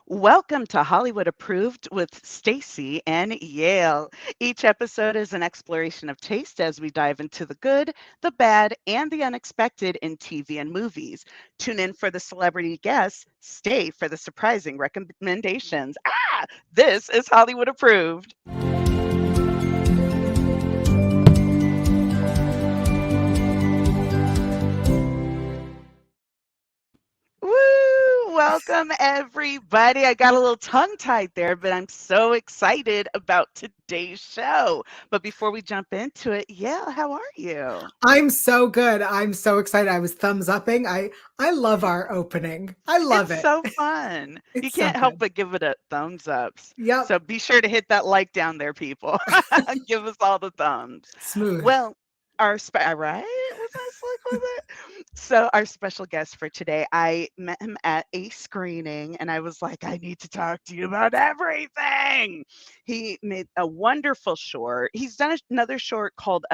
Welcome to Hollywood Approved with Stacey and Yael. Each episode is an exploration of taste as we dive into the good, the bad, and the unexpected in TV and movies. Tune in for the celebrity guests, stay for the surprising recommendations. This is Hollywood Approved. Woo! Welcome, everybody. I got a little tongue tied there, but I'm so excited about today's show. But before we jump into it, yeah, how are you? I'm so good. I'm so excited. I was thumbs upping. I love our opening. I love It's it. so fun. You It's so can't help good. but give it a thumbs ups. Yep. So be sure to hit that like down there, people. Give us all the thumbs. Smooth. Well, right? Was I slick with it? So our special guest for today, I met him at a screening and I was like, I need to talk to you about everything. He made a wonderful short. He's done another short called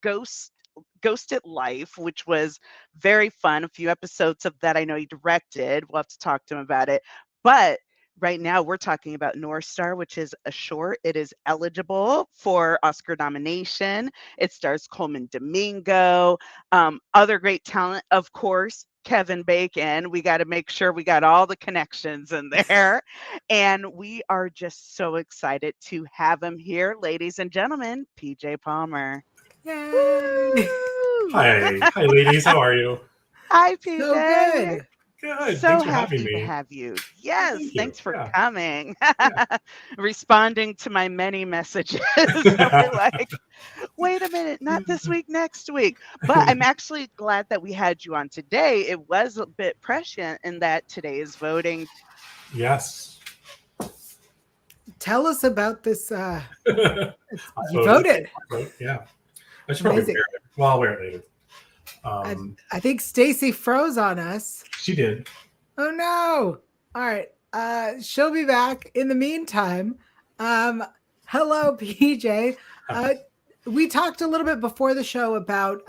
Ghosted Life, which was very fun. A few episodes of that I know he directed. We'll have to talk to him about it. But right now we're talking about North Star, which is a short. It is eligible for Oscar nomination. It stars Colman Domingo, other great talent, of course. Kevin Bacon. We got to make sure we got all the connections in there. And we are just so excited to have him here, ladies and gentlemen, PJ Palmer. Yay. Woo! Hi, ladies. How are you? Hi, So PJ. good. Good. So Thanks for having happy to me. have you. Yes, Thank you. thanks for Yeah. coming. Yeah. Responding to my many messages. We're like, wait a minute, not this week, next week. But I'm actually glad that we had you on today. It was a bit prescient in that today is voting. Yes. Tell us about this. I You voted. Yeah. I should probably Amazing. wear it. Well, I'll wear it later. I think Stacy froze on us. She did. Oh no. All right. She'll be back. In the meantime, hello, PJ. We talked a little bit before the show about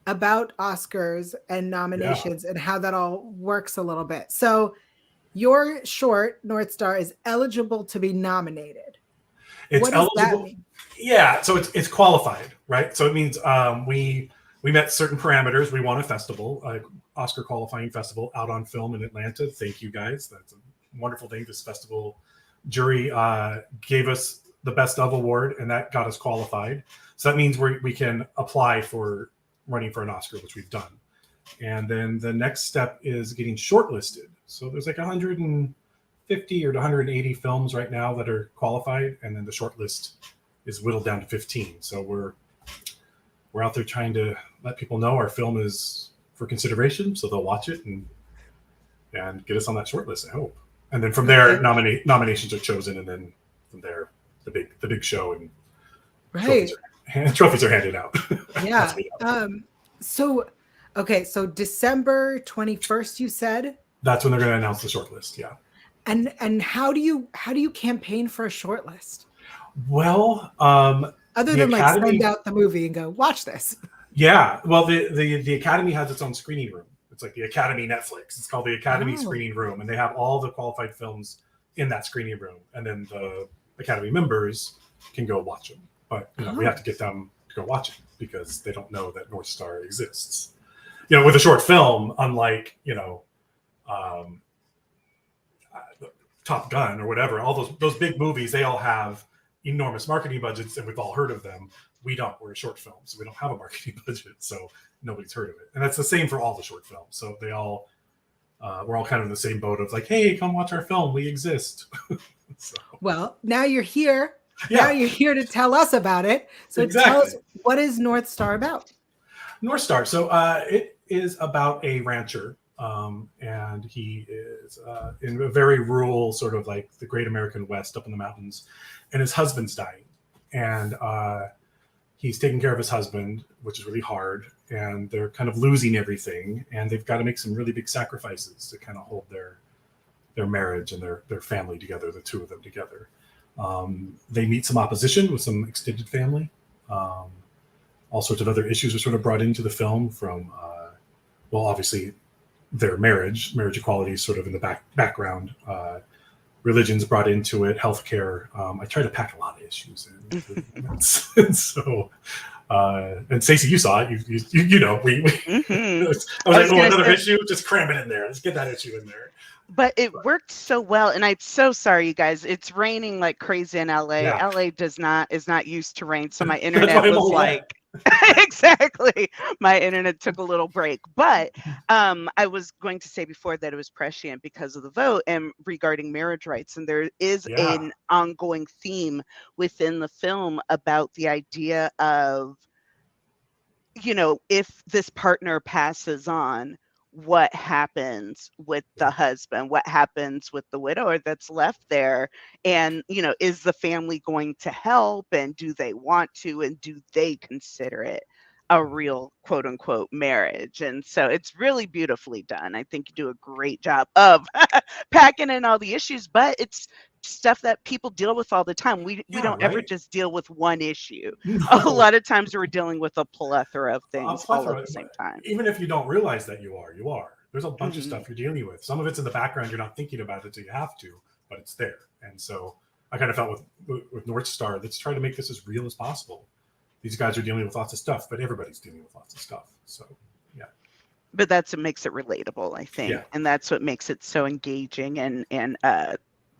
Oscars and nominations and how that all works a little bit. So your short, North Star, is eligible to be nominated. It's What does eligible. that mean? Yeah. So it's qualified, right? So it means we met certain parameters. We won a festival, Oscar qualifying festival out on film in Atlanta. Thank you guys. That's a wonderful thing. This festival jury gave us the Best of award, and that got us qualified. So that means we can apply for running for an Oscar, which we've done. And then the next step is getting shortlisted. So there's like 150 or 180 films right now that are qualified, and then the shortlist is whittled down to 15. So we're out there trying to let people know our film is for consideration, so they'll watch it and get us on that shortlist, I hope. And then from there, nominations are chosen, and then from there, the big show and Right. trophies are handed out. Yeah. So December 21st, you said? That's when they're going to announce the shortlist. Yeah. And how do you campaign for a shortlist? Well, Other than like send out the movie and go watch this. Yeah. Well, the Academy has its own screening room. It's like the Academy Netflix. It's called the Academy Screening Room, and they have all the qualified films in that screening room, and then the Academy members can go watch them. But we have to get them to go watch it because they don't know that North Star exists. With a short film, unlike Top Gun or whatever, all those big movies, they all have enormous marketing budgets, and we've all heard of them. We don't. We're a short film, so we don't have a marketing budget, so nobody's heard of it. And that's the same for all the short films. So we're all kind of in the same boat of like, hey, come watch our film. We exist. So. Well, now you're here. Yeah. Now you're here to tell us about it. So Tell us, what is North Star about? North Star. So it is about a rancher, and he is in a very rural, sort of like the Great American West up in the mountains, and his husband's dying. And he's taking care of his husband, which is really hard, and they're kind of losing everything, and they've got to make some really big sacrifices to kind of hold their marriage and their family together, the two of them together. They meet some opposition with some extended family. All sorts of other issues are sort of brought into the film from, obviously their marriage equality is sort of in the background. Religion's brought into it, healthcare. I try to pack a lot of issues in. And so, and Stacey, you saw it. You know, we I was like, oh, another issue? Just cram it in there. Let's get that issue in there. But it worked so well, and I'm so sorry, you guys. It's raining like crazy in LA. Yeah. LA is not used to rain, so my internet was like exactly. My internet took a little break. But I was going to say before that it was prescient because of the vote and regarding marriage rights, and there is an ongoing theme within the film about the idea of, you know, if this partner passes on, what happens with the husband, what happens with the widower that's left there, and, you know, is the family going to help, and do they want to, and do they consider it a real quote unquote marriage? And so it's really beautifully done. I think you do a great job of packing in all the issues, but it's stuff that people deal with all the time. We don't ever just deal with one issue. No. A lot of times we're dealing with a plethora of things all at the same time. Even if you don't realize that you are. There's a bunch of stuff you're dealing with. Some of it's in the background. You're not thinking about it till you have to, but it's there. And so I kind of felt with North Star, let's try to make this as real as possible. These guys are dealing with lots of stuff, but everybody's dealing with lots of stuff. So, yeah. But that's what makes it relatable, I think. Yeah. And that's what makes it so engaging and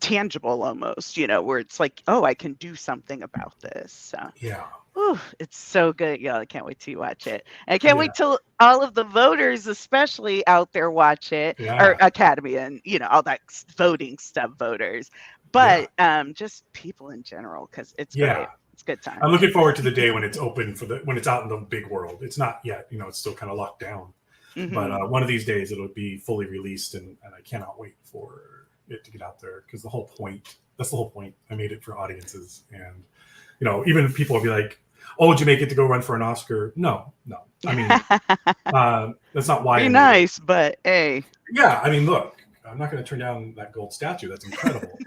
tangible almost, you know, where it's like, oh, I can do something about this. So yeah. Ooh, it's so good, y'all. I can't wait till you watch it. And I can't wait till all of the voters, especially out there, watch it, or Academy and, you know, all that voting stuff, voters, but just people in general, because it's great. It's a good time. I'm looking forward to the day when it's open when it's out in the big world. It's not yet, you know, it's still kind of locked down, but one of these days it'll be fully released, and I cannot wait for it to get out there, because that's the whole point. I made it for audiences, and, you know, even if people will be like, oh, did you make it to go run for an Oscar? No. I mean, that's not why. Be nice, but hey. Yeah, I mean, look, I'm not going to turn down that gold statue. That's incredible.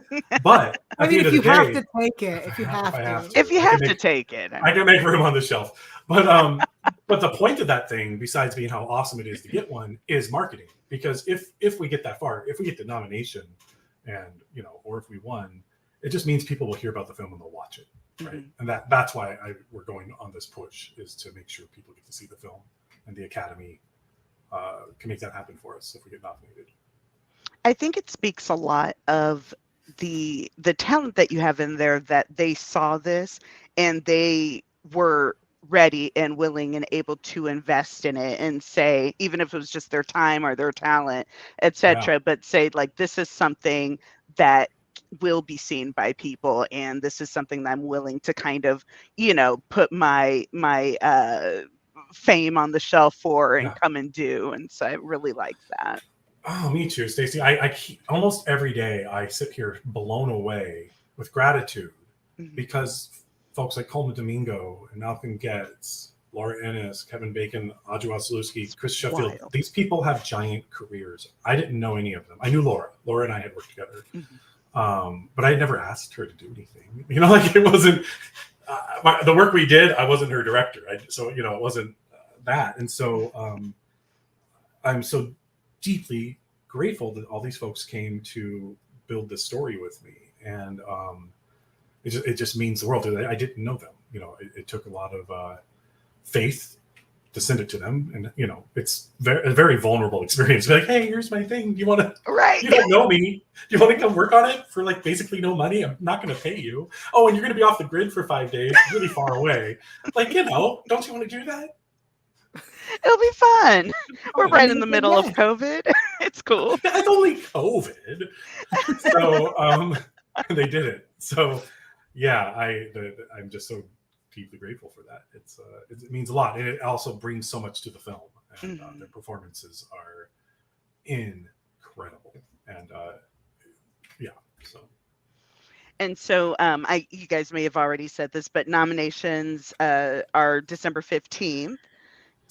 But I mean, if you have to take it, if you have to take it, I can make room on the shelf. But but the point of that thing, besides being how awesome it is to get one, is marketing. Because if we get that far, if we get the nomination, and, you know, or if we won, it just means people will hear about the film and they'll watch it. Right. And that's why we're going on this push, is to make sure people get to see the film, and the Academy can make that happen for us if we get nominated. I think it speaks a lot of the talent that you have in there, that they saw this and they were ready and willing and able to invest in it, and say, even if it was just their time or their talent, etc., but say, like, this is something that will be seen by people, and this is something that I'm willing to kind of, you know, put my fame on the shelf for and come and do. And so I really like that. Oh, me too, Stacey. I almost every day I sit here blown away with gratitude, because folks like Colman, Domingo, and Malcolm Getz, Laura Ennis, Kevin Bacon, Audrey Wasilewski, Chris Sheffield, these people have giant careers. I didn't know any of them. I knew Laura. Laura and I had worked together. But I never asked her to do anything. You know, like, it wasn't the work we did. I wasn't her director. So, you know, it wasn't that. And so I'm so deeply grateful that all these folks came to build this story with me. And it just means the world. I didn't know them. You know, it took a lot of faith to send it to them, and, you know, it's a very vulnerable experience. Be like, hey, here's my thing. Do you want to? Right. You don't know me. Do you want to come work on it for, like, basically no money? I'm not going to pay you. Oh, and you're going to be off the grid for 5 days, really far away. Like, you know, don't you want to do that? It'll be fun. We're right in the middle of COVID. It's cool. It's only COVID. So they did it. So yeah, I'm just so deeply grateful for that. It means a lot, and it also brings so much to the film. And their performances are incredible. And so. And so you guys may have already said this, but nominations are December 15th.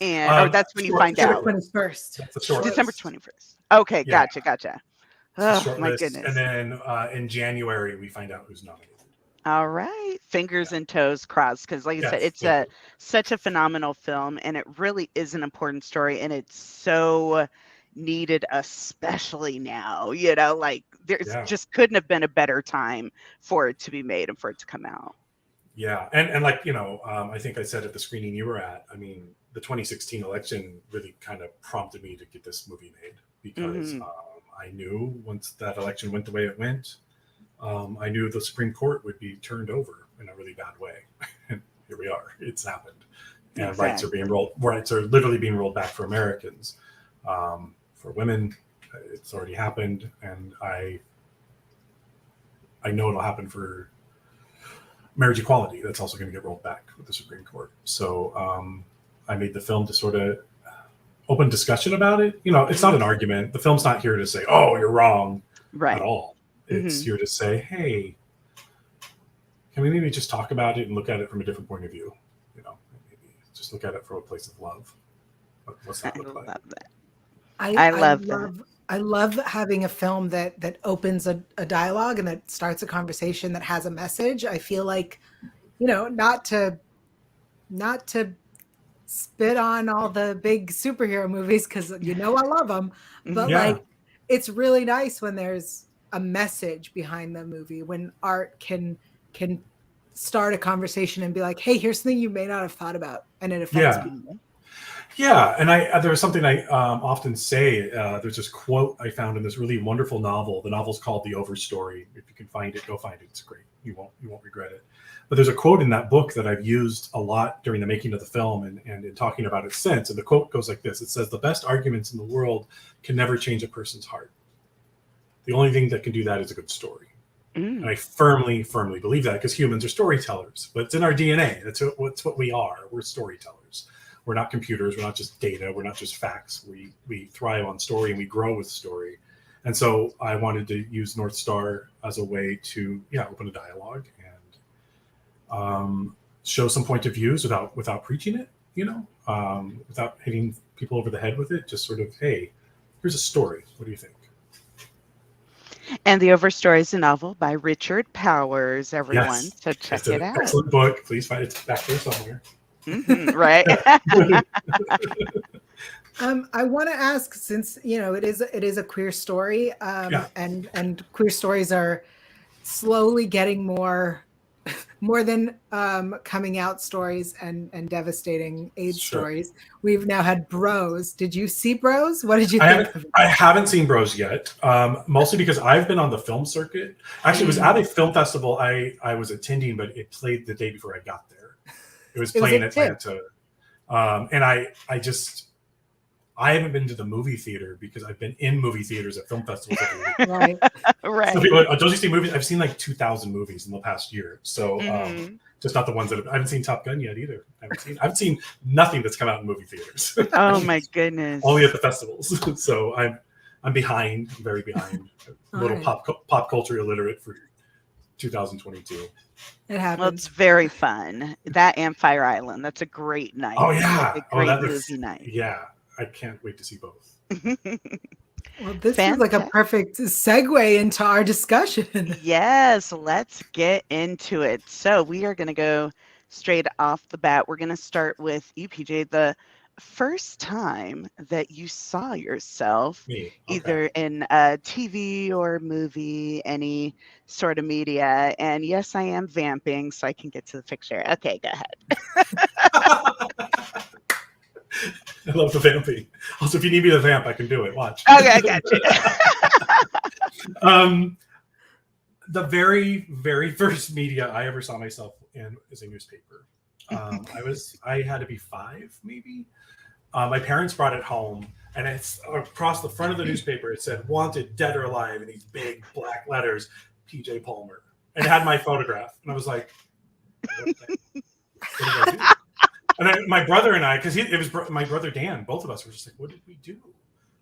And that's when you find out. December 21st. December 21st. Okay, gotcha. Oh, my goodness. And then in January, we find out who's nominated. All right. Fingers and toes crossed. Because, like I said, it's such a phenomenal film, and it really is an important story. And it's so needed, especially now. You know, like there's Yeah. just couldn't have been a better time for it to be made and for it to come out. Yeah, and like, you know, I think I said at the screening you were at, I mean, the 2016 election really kind of prompted me to get this movie made, because I knew once that election went the way it went, I knew the Supreme Court would be turned over in a really bad way. And here we are. It's happened. And Exactly. rights are literally being rolled back for Americans. For women, it's already happened. And I know it'll happen for marriage equality. That's also going to get rolled back with the Supreme Court. So I made the film to sort of open discussion about it. You know, it's not an argument. The film's not here to say, oh, you're wrong Right. at all. It's here to say, hey, can we maybe just talk about it and look at it from a different point of view? You know, maybe just look at it from a place of love. What's that look like? Love that. I love that. I love having a film that opens a dialogue and that starts a conversation that has a message. I feel like, you know, not to spit on all the big superhero movies, because you know I love them, but like it's really nice when there's a message behind the movie, when art can start a conversation and be like, hey, here's something you may not have thought about, and it affects people. Yeah, and there was something I often say. There's this quote I found in this really wonderful novel. The novel's called The Overstory. If you can find it, go find it. It's great. You won't regret it. But there's a quote in that book that I've used a lot during the making of the film and in talking about it since. And the quote goes like this. It says, the best arguments in the world can never change a person's heart. The only thing that can do that is a good story. And I firmly, firmly believe that, because humans are storytellers. But it's in our DNA. That's what we are. We're storytellers. We're not computers. We're not just data. We're not just facts. We thrive on story, and we grow with story. And so I wanted to use North Star as a way to open a dialogue and show some point of views without preaching it, without hitting people over the head with it. Just sort of, hey, here's a story. What do you think? And The Overstory is a novel by Richard Powers, everyone. Yes. So check it out. Excellent book. Please find it back there somewhere. Right. I want to ask, since it is a queer story, and queer stories are slowly getting more than coming out stories and devastating AIDS stories. We've now had Bros. Did you see Bros? What did you think of it? I haven't seen Bros yet, mostly because I've been on the film circuit. Actually, it was at a film festival I was attending, but it played the day before I got there. It was playing in Atlanta. And I haven't been to the movie theater because I've been in movie theaters at film festivals every week. Right. So people are like, don't you see movies? I've seen like 2,000 movies in the past year. So just not the ones that I haven't seen Top Gun yet either. I haven't seen nothing that's come out in movie theaters. Oh my goodness. Only at the festivals. So I'm behind. I'm very behind. A little pop culture illiterate for 2022. It happens. Well, it's very fun. That and Fire Island. That's a great night. Oh yeah. A great movie night. Yeah. I can't wait to see both. Well, this is like a perfect segue into our discussion. Yes, let's get into it. So we are going to go straight off the bat. We're going to start with you, PJ. The first time that you saw yourself, either in a TV or movie, any sort of media. And yes, I am vamping, so I can get to the picture. Okay, go ahead. I love the vamping. Also, if you need me to vamp, I can do it. Watch. Okay, I got you. The very, very first media I ever saw myself in is a newspaper. I had to be 5, maybe. My parents brought it home, and it's across the front of the newspaper. It said "Wanted, Dead or Alive" in these big black letters. PJ Palmer, and it had my photograph, and I was like, "What did I do?" And my brother and I, because it was my brother Dan, both of us were just like, what did we do?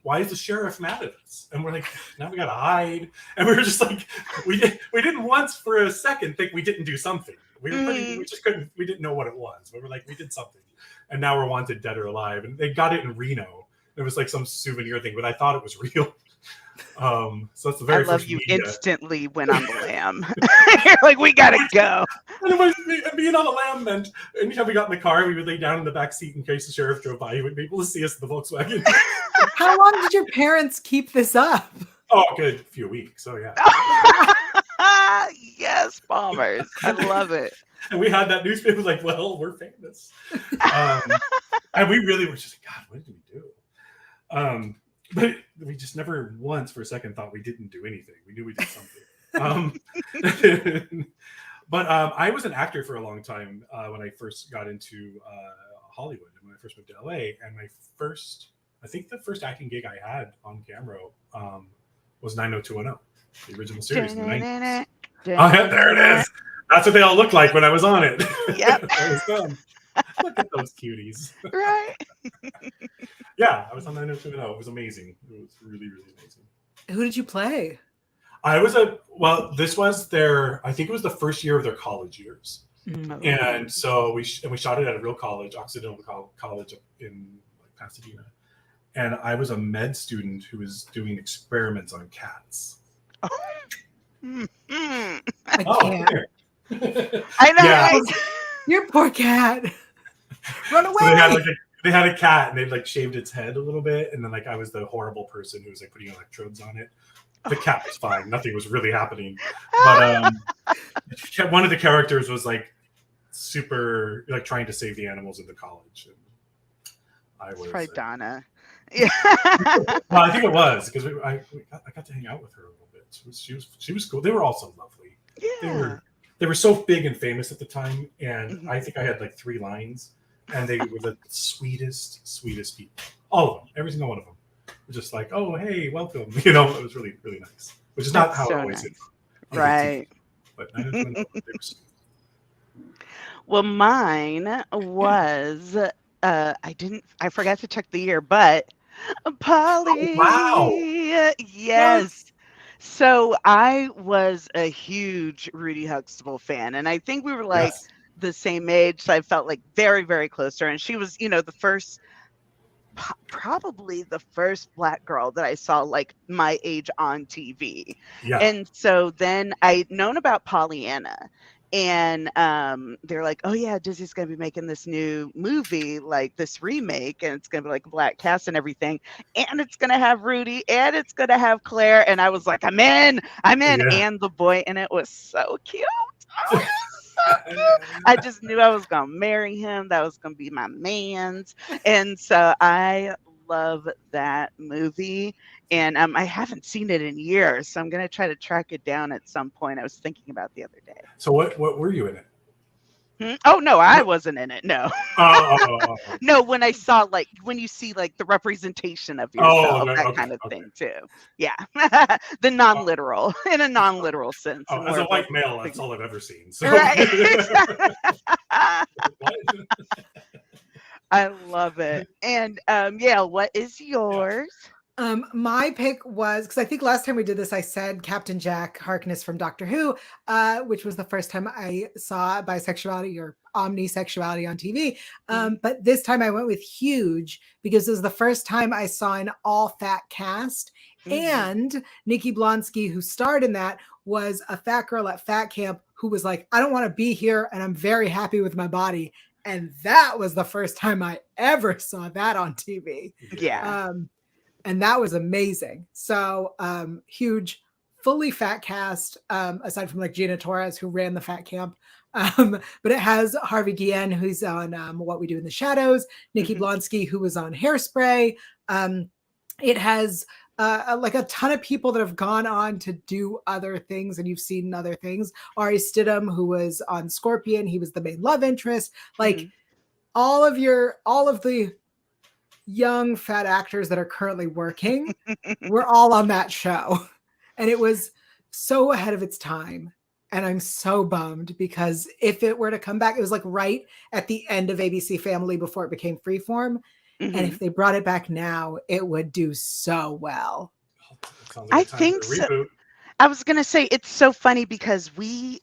Why is the sheriff mad at us? And we're like, now we got to hide. And we were just like, we didn't once for a second think we didn't do something. We just couldn't, we didn't know what it was. We were like, we did something. And now we're Wanted, Dead or Alive. And they got it in Reno. It was like some souvenir thing, but I thought it was real. So that's the very first you media. Instantly went on the lam. You're like, we got to go. And it was being on a lamb meant anytime we got in the car, we would lay down in the back seat in case the sheriff drove by. He would be able to see us in the Volkswagen. How long did your parents keep this up? Oh, good few weeks. Oh yeah. Yes, bombers. I love it. And we had that newspaper like, well, we're famous. And we really were just like, God, what did we do? But we just never once for a second thought we didn't do anything. We knew we did something. But I was an actor for a long time when I first got into Hollywood and when I first moved to LA. And I think the first acting gig I had on camera was 90210, the original series in the 90s. Oh, yeah, there it is. That's what they all looked like when I was on it. Yep. That was them. Look at those cuties. Right. Yeah, I was on 90210. It was amazing. It was really, really amazing. Who did you play? This was I think it was the first year of their college years. Mm-hmm. And so we shot it at a real college, Occidental College up in Pasadena. And I was a med student who was doing experiments on cats. I can't. I know. Yeah. Right? Your poor cat. Run away. So they had a cat and they like shaved its head a little bit. And then like I was the horrible person who was like putting electrodes on it. The cat was fine. Nothing was really happening. But one of the characters was like super like trying to save the animals in the college. And I was probably Donna. Yeah. Well, I think it was because I got to hang out with her a little bit. She was cool. They were all so lovely. Yeah. They were so big and famous at the time, and I think I had like 3 lines, and they were the sweetest people. All of them, every single one of them, were just like, "Oh, hey, welcome." You know, it was really, really nice. Which is not how it always is. Right. But I don't know. Well, mine was I forgot to check the year, but Polly. Oh, wow. Yes. So I was a huge Rudy Huxtable fan, and I think we were like the same age, so I felt like very, very close to her. And she was, probably the first Black girl that I saw like my age on TV. Yeah. And so then I'd known about Pollyanna. And they're like, oh yeah, Disney's gonna be making this new movie, like this remake, and it's gonna be like a Black cast and everything, and it's gonna have Rudy and it's gonna have Claire. And I was like, I'm in. Yeah. And the boy in it was so cute. Oh, so cute. I just knew I was gonna marry him. That was gonna be my man's. And so I love that movie. And I haven't seen it in years, so I'm going to try to track it down at some point. I was thinking about the other day. So what were you in it? Oh, no, I wasn't in it. No. Oh. No, when you see like the representation of yourself, that kind of thing too. Yeah. The non-literal, in a non-literal sense. Oh, as a white male, that's all I've ever seen. So. Right. I love it. And Yael, what is yours? My pick was, because I think last time we did this, I said Captain Jack Harkness from Doctor Who, which was the first time I saw bisexuality or omnisexuality on TV. But this time I went with Huge because it was the first time I saw an all-fat cast. And Nikki Blonsky, who starred in that, was a fat girl at fat camp who was like, I don't want to be here and I'm very happy with my body. And that was the first time I ever saw that on TV. Yeah. And that was amazing. So Huge, fully fat cast, aside from like Gina Torres, who ran the fat camp. But it has Harvey Guillen, who's on What We Do in the Shadows, Nikki Blonsky, who was on Hairspray. It has like a ton of people that have gone on to do other things, and you've seen other things. Ari Stidham, who was on Scorpion, he was the main love interest. Like all of the young fat actors that are currently working were all on that show, and it was so ahead of its time. And I'm so bummed because if it were to come back, it was like right at the end of ABC Family before it became Freeform. And if they brought it back now, it would do so well. I think so. I was going to say, it's so funny because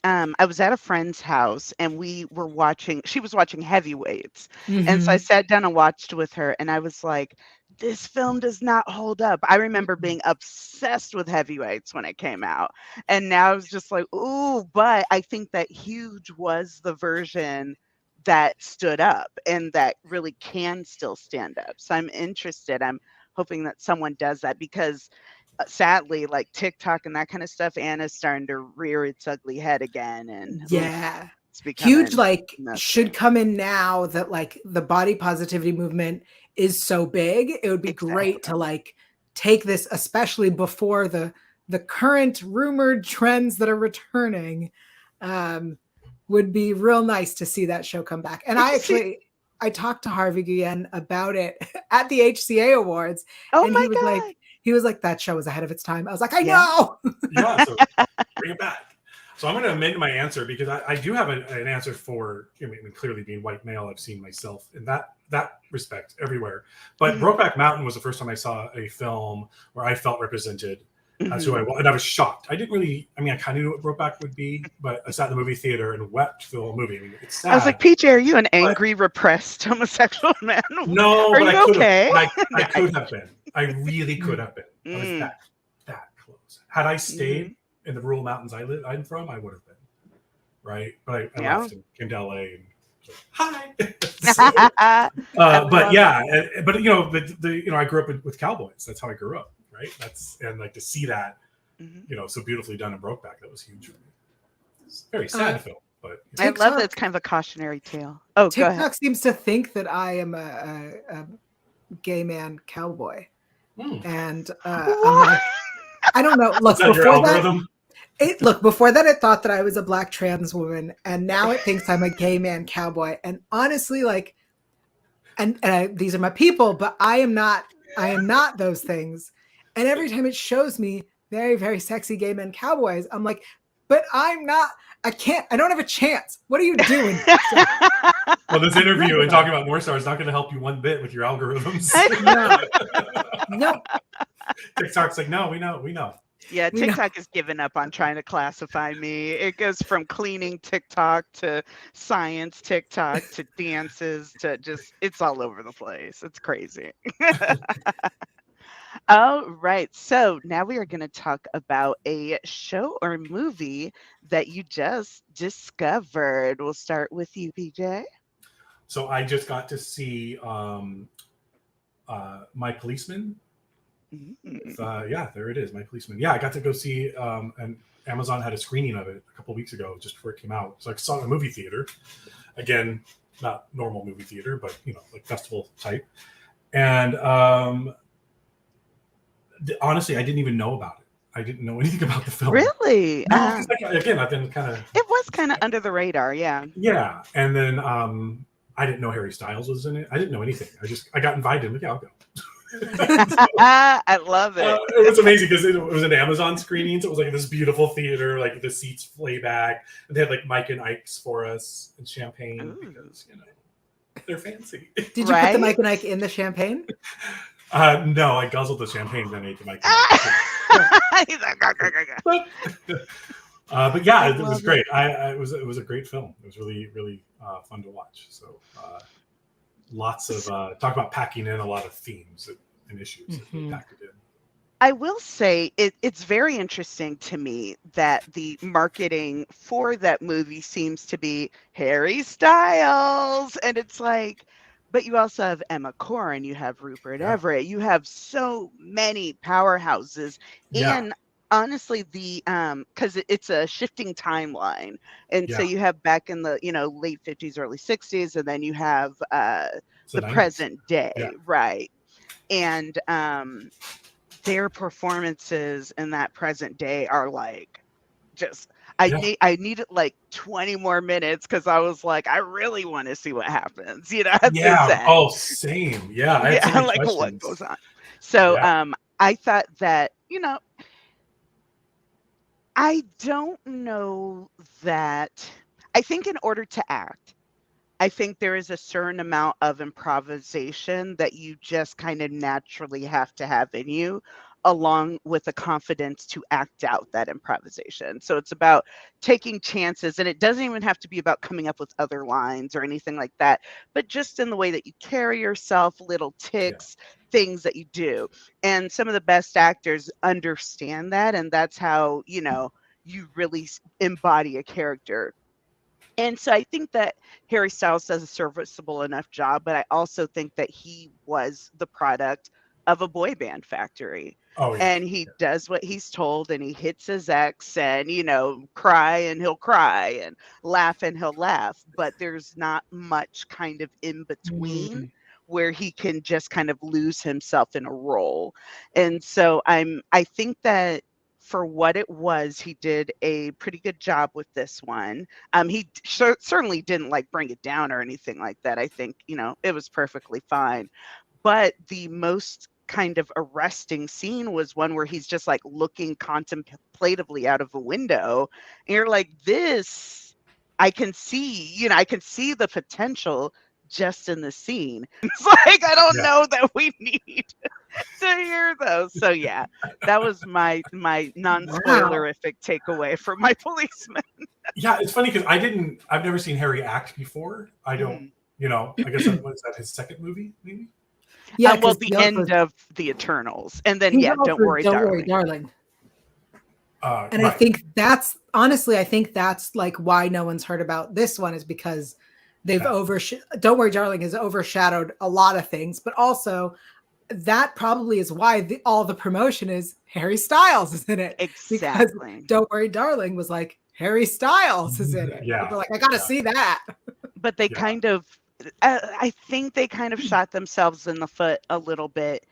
I was at a friend's house and she was watching Heavyweights. And so I sat down and watched with her and I was like, this film does not hold up. I remember being obsessed with Heavyweights when it came out. And now it's just like, ooh, but I think that Huge was the version that stood up and that really can still stand up. So I'm interested. I'm hoping that someone does that because sadly, like TikTok and that kind of stuff, Anna's starting to rear its ugly head again. And Yeah. it's Huge becoming like messy. should come in now that like the body positivity movement is so big. It would be great to like take this, especially before the current rumored trends that are returning. Would be real nice to see that show come back. And I talked to Harvey Guillen about it at the HCA Awards, and he was like, that show was ahead of its time. I was like, I know. Yeah, so bring it back. So I'm going to amend my answer because I do have an answer for, I mean, clearly being white male, I've seen myself in that respect everywhere. But Brokeback Mountain was the first time I saw a film where I felt represented as who I was, and I was shocked. I didn't really, I mean, I kind of knew what Brokeback would be, but I sat in the movie theater and wept through the whole movie. I mean, it's sad. I was like, PJ, are you an angry, repressed homosexual man? No, are but you okay? I could have been. I really could have been. I was that close. Had I stayed in the rural mountains I'm from, I would have been. Right? But I left and came to LA and hi. But yeah, but you know, I grew up with cowboys. That's how I grew up. Right. And like to see that, you know, so beautifully done in Brokeback, that was huge for me. It's a very sad film, but I love that it's kind of a cautionary tale. Oh, TikTok go ahead. seems to think that I am a gay man cowboy, and I'm like, I don't know. Look, before that, it thought that I was a black trans woman, and now it thinks I'm a gay man cowboy. And honestly, like, and these are my people, but I am not those things. And every time it shows me very, very sexy gay men cowboys, I'm like, but I'm not, I don't have a chance. What are you doing? Well, this interview and talking about North Star is not going to help you one bit with your algorithms. No. TikTok's like, no, we know. Yeah, TikTok has given up on trying to classify me. It goes from cleaning TikTok to science TikTok to dances to just, it's all over the place. It's crazy. All right. So now we are going to talk about a show or movie that you just discovered. We'll start with you, PJ. So I just got to see My Policeman. Yeah, there it is, My Policeman. Yeah, I got to go see, and Amazon had a screening of it a couple of weeks ago, just before it came out. So I saw it in a movie theater. Again, not normal movie theater, but you know, like festival type. And honestly, I didn't even know about it. I didn't know anything about the film. Really? No, again, I've been kind of. It was kind of under the radar, yeah. Yeah, and then I didn't know Harry Styles was in it. I didn't know anything. I got invited. Like, yeah, I'll go. I love it. It was amazing because it was an Amazon screening, so it was like this beautiful theater, like the seats lay back, and they had like Mike and Ike's for us and champagne because you know they're fancy. Did you put the Mike and Ike in the champagne? No, I guzzled the champagne, then ate the Mike and Ike. But yeah, it was great. It was a great film. It was really, really fun to watch. So lots of talk about packing in a lot of themes and issues that we packed it in. I will say it's very interesting to me that the marketing for that movie seems to be Harry Styles, and it's like, but you also have Emma Corrin, you have Rupert Everett, you have so many powerhouses, and honestly, the because it's a shifting timeline, and so you have back in the late 50s, early 60s, and then you have the present day, right? And their performances in that present day are like just I needed like 20 more minutes because I was like, I really want to see what happens, Oh, same. Yeah. I had like questions. what goes on. So I thought that, I don't know that I think in order to act, I think there is a certain amount of improvisation that you just kind of naturally have to have in you, along with the confidence to act out that improvisation. So it's about taking chances, and it doesn't even have to be about coming up with other lines or anything like that, but just in the way that you carry yourself, little ticks, things that you do. And some of the best actors understand that. And that's how, you really embody a character. And so I think that Harry Styles does a serviceable enough job, but I also think that he was the product of a boy band factory. Oh yeah. And he does what he's told and he hits his ex and, cry and he'll cry and laugh and he'll laugh. But there's not much kind of in between where he can just kind of lose himself in a role. And so I think that for what it was, he did a pretty good job with this one. He certainly didn't like bring it down or anything like that. I think, it was perfectly fine. But the most kind of arresting scene was one where he's just like looking contemplatively out of a window. And you're like, this, I can see the potential just in the scene. It's like, I don't know that we need to hear those. So yeah, that was my non-spoilerific takeaway from My Policeman. Yeah, it's funny because I've never seen Harry act before. I don't, I guess was that his second movie, maybe? Yeah, well, the end of The Eternals. And then, Don't Worry, Darling. And I think that's, honestly, I think that's like why no one's heard about this one, is because they've Don't Worry, Darling has overshadowed a lot of things, but also that probably is why all the promotion is Harry Styles is in it. Exactly. Because Don't Worry, Darling was like, Harry Styles is in it. Yeah. People are like, I got to see that. But they kind of, I think they kind of shot themselves in the foot a little bit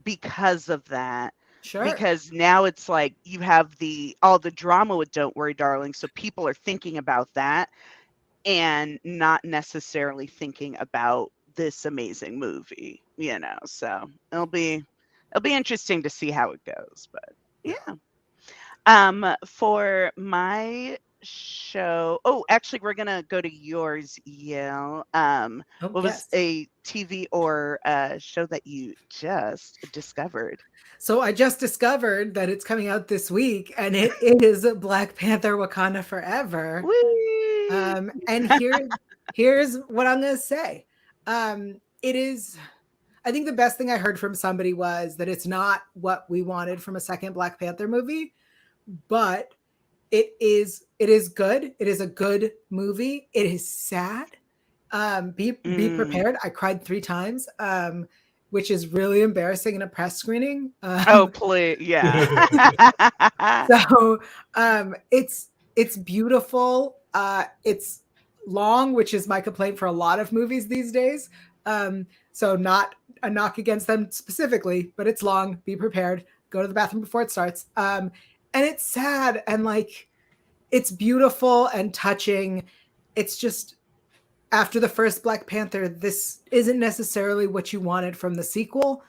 because of that. Sure. Because now it's like you have all the drama with Don't Worry, Darling. So people are thinking about that and not necessarily thinking about this amazing movie, so it'll be interesting to see how it goes. But yeah. For my show, actually we're gonna go to yours, Yael. What was a TV or show that you just discovered? So I just discovered that it's coming out this week, and it is Black Panther: Wakanda Forever. And here's what I'm gonna say. It is, I think the best thing I heard from somebody was that it's not what we wanted from a second Black Panther movie, but it is good. It is a good movie. It is sad. Be prepared. I cried 3 times, which is really embarrassing in a press screening. Please, yeah. So it's beautiful. It's long, which is my complaint for a lot of movies these days. So not a knock against them specifically, but it's long. Be prepared. Go to the bathroom before it starts. And it's sad and like it's beautiful and touching. It's just, after the first Black Panther, this isn't necessarily what you wanted from the sequel,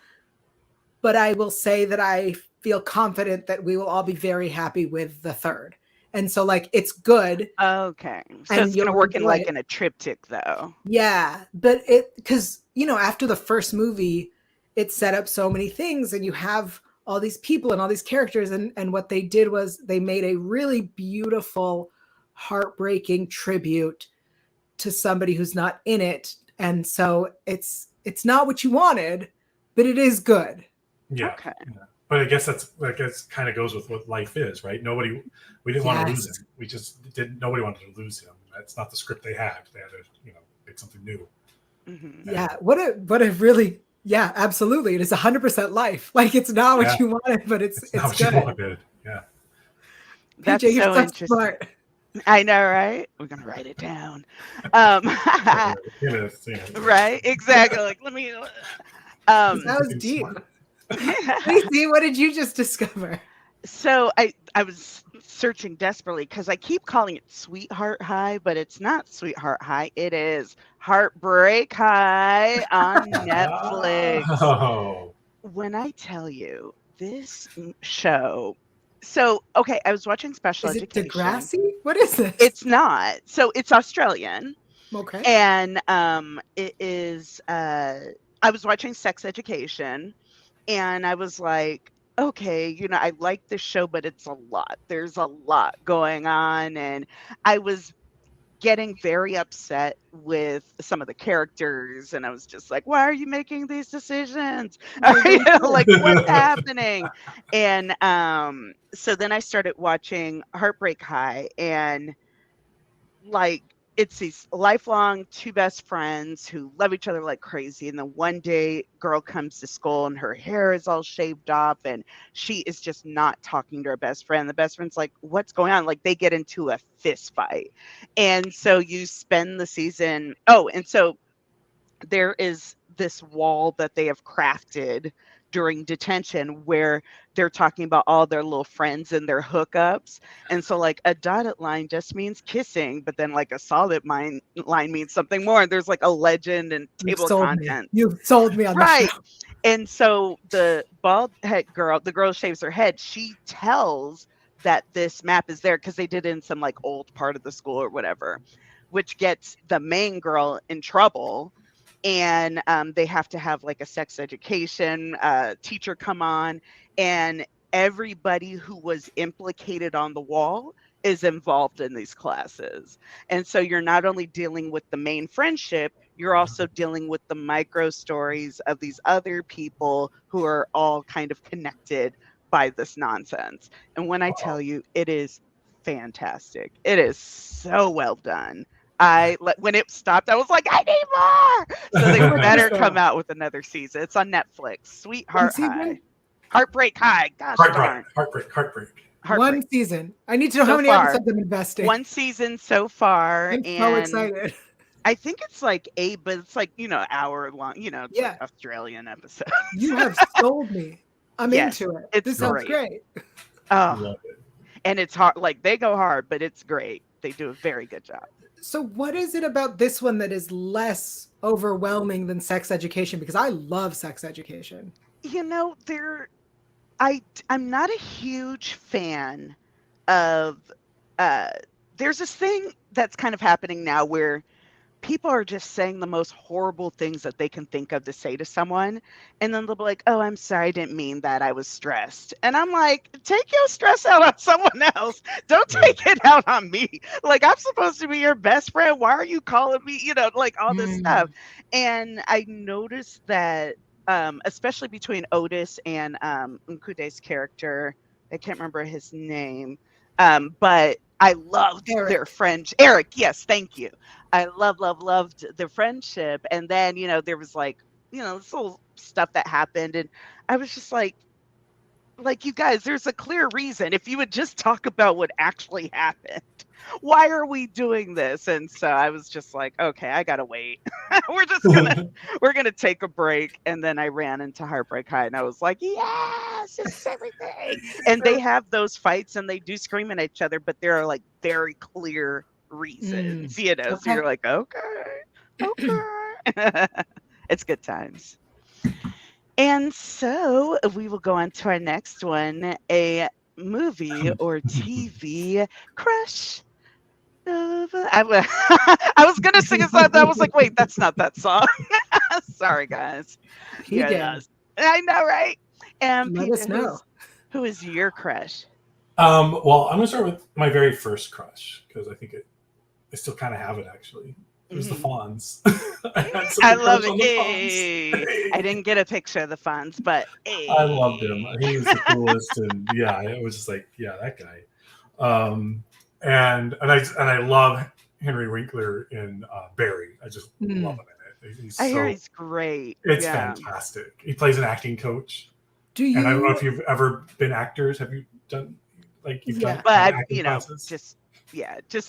but I will say that I feel confident that we will all be very happy with the third. And so like, it's good. Okay. So it's going to work in like in a triptych though. Yeah. But because, after the first movie, it set up so many things and you have all these people and all these characters. And what they did was they made a really beautiful, heartbreaking tribute to somebody who's not in it. And so it's not what you wanted, but it is good. Yeah. Okay. Yeah. But I guess that's kind of goes with what life is, right? We didn't want to lose him. Nobody wanted to lose him. That's not the script they had. They had to, make something new. Mm-hmm. Yeah. What a really, yeah, absolutely. It is 100% life. Like it's not what you wanted, but it's not what good. you wanted. Yeah. That's PJ, so interesting. Smart. I know, right? We're gonna write it down. Right? Exactly. Like, let me. That was deep. Stacey, what did you just discover? So I was searching desperately because I keep calling it Sweetheart High, but it's not Sweetheart High. It is Heartbreak High on Netflix. Oh. When I tell you this show. So, okay, I was watching Special Education. Is it Degrassi? What is it? It's not. So it's Australian. Okay. And it is, I was watching Sex Education and I was like, okay, I like this show, but it's a lot. There's a lot going on. And I was getting very upset with some of the characters, and I was just like, why are you making these decisions? Like, what's happening? And so then I started watching Heartbreak High, and like, it's these lifelong two best friends who love each other like crazy. And then one day, girl comes to school and her hair is all shaved off, and she is just not talking to her best friend. The best friend's like, "What's going on?" Like, they get into a fist fight, and so you spend the season. Oh, and so there is this wall that they have crafted during detention where they're talking about all their little friends and their hookups. And so, like, a dotted line just means kissing, but then like a solid line means something more. And there's like a legend and table of contents. You've sold me on Right. the show. And so the bald head girl, the girl who shaves her head, she tells that this map is there because they did it in some like old part of the school or whatever, which gets the main girl in trouble. And they have to have like a sex education teacher come on, and everybody who was implicated on the wall is involved in these classes. And so you're not only dealing with the main friendship, you're also dealing with the micro stories of these other people who are all kind of connected by this nonsense. And when I tell you, it is fantastic. It is so well done. When it stopped, I was like, I need more. So they better come out with another season. It's on Netflix. Sweetheart High. Heartbreak High. Gosh darn. Heartbreak. One season. I need to know how many episodes I'm investing. One season so far. I'm so excited. I think it's like 8, but it's like, hour long, it's like Australian episode. You have sold me. I'm into it. This sounds great. Oh, and it's hard. Like, they go hard, but it's great. They do a very good job. So what is it about this one that is less overwhelming than Sex Education? Because I love Sex Education. I'm not a huge fan of, there's this thing that's kind of happening now where people are just saying the most horrible things that they can think of to say to someone. And then they'll be like, "Oh, I'm sorry, I didn't mean that. I was stressed." And I'm like, take your stress out on someone else. Don't take it out on me. Like, I'm supposed to be your best friend. Why are you calling me, like all this stuff? And I noticed that, especially between Otis and Nkude's character, I can't remember his name, but I loved their friendship. Eric, yes, thank you. I loved their friendship. And then, there was like, this little stuff that happened. And I was just like, you guys, there's a clear reason. If you would just talk about what actually happened, why are we doing this? And so I was just like, okay, I gotta wait. we're gonna take a break. And then I ran into Heartbreak High, and I was like, yes, it's everything. And they have those fights, and they do scream at each other, but there are like very clear reasons, So you're like, okay. It's good times. And so we will go on to our next one, a movie or TV crush. I was gonna sing a song. I was like, wait, that's not that song. Sorry, guys. I know, right? And let us know. Who is your crush? Well, I'm gonna start with my very first crush because I think I still kind of have it actually. It was the Fonz. I love it. Hey. I didn't get a picture of the Fonz, but hey. I loved him. He was the coolest, and it was just like, that guy. And I love Henry Winkler in Barry. I just love him in it. I hear he's great. It's fantastic. He plays an acting coach. And I don't know if you've ever been actors. Have you done done acting classes? Just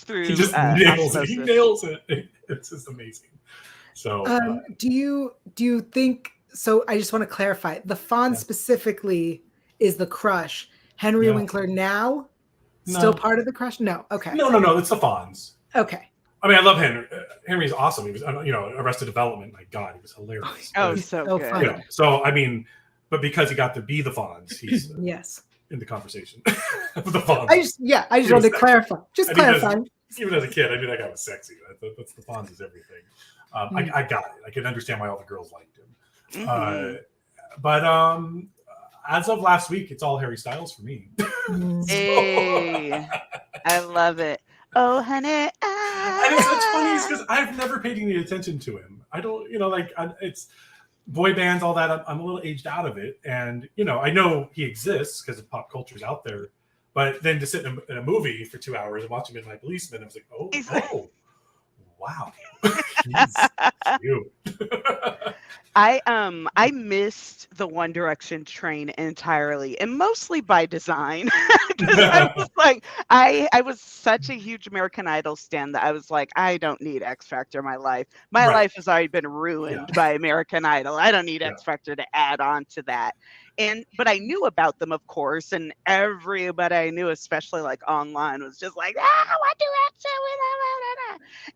through. He just nails it. He nails it. It's just amazing. So, do you think? So, I just want to clarify. The Fonz specifically is the crush. Henry Winkler now still part of the crush? No. Okay. No. It's the Fonz. Okay. I mean, I love Henry. Henry's awesome. He was, Arrested Development. My God, he was hilarious. He's so good. So, I mean, but because he got to be the Fonz, he's in the conversation with the Fonz. I just wanted to clarify. Just clarify. Even as a kid, I knew that guy was sexy. That's the Fonz is everything. I got it. I can understand why all the girls liked him. But as of last week, it's all Harry Styles for me. Hey, I love it. Oh, honey, And it's funny because I've never paid any attention to him. I don't, it's boy bands, all that. I'm a little aged out of it, and I know he exists because of pop culture's out there. But then to sit in a movie for 2 hours and watch him in My Policeman, I was like, oh, wow, he's cute. I missed the One Direction train entirely, and mostly by design. Because I was like, I was such a huge American Idol stan that I was like, I don't need X Factor in my life. My life has already been ruined by American Idol. I don't need X Factor to add on to that. But I knew about them, of course, and everybody I knew, especially like online, was just like, One Direction.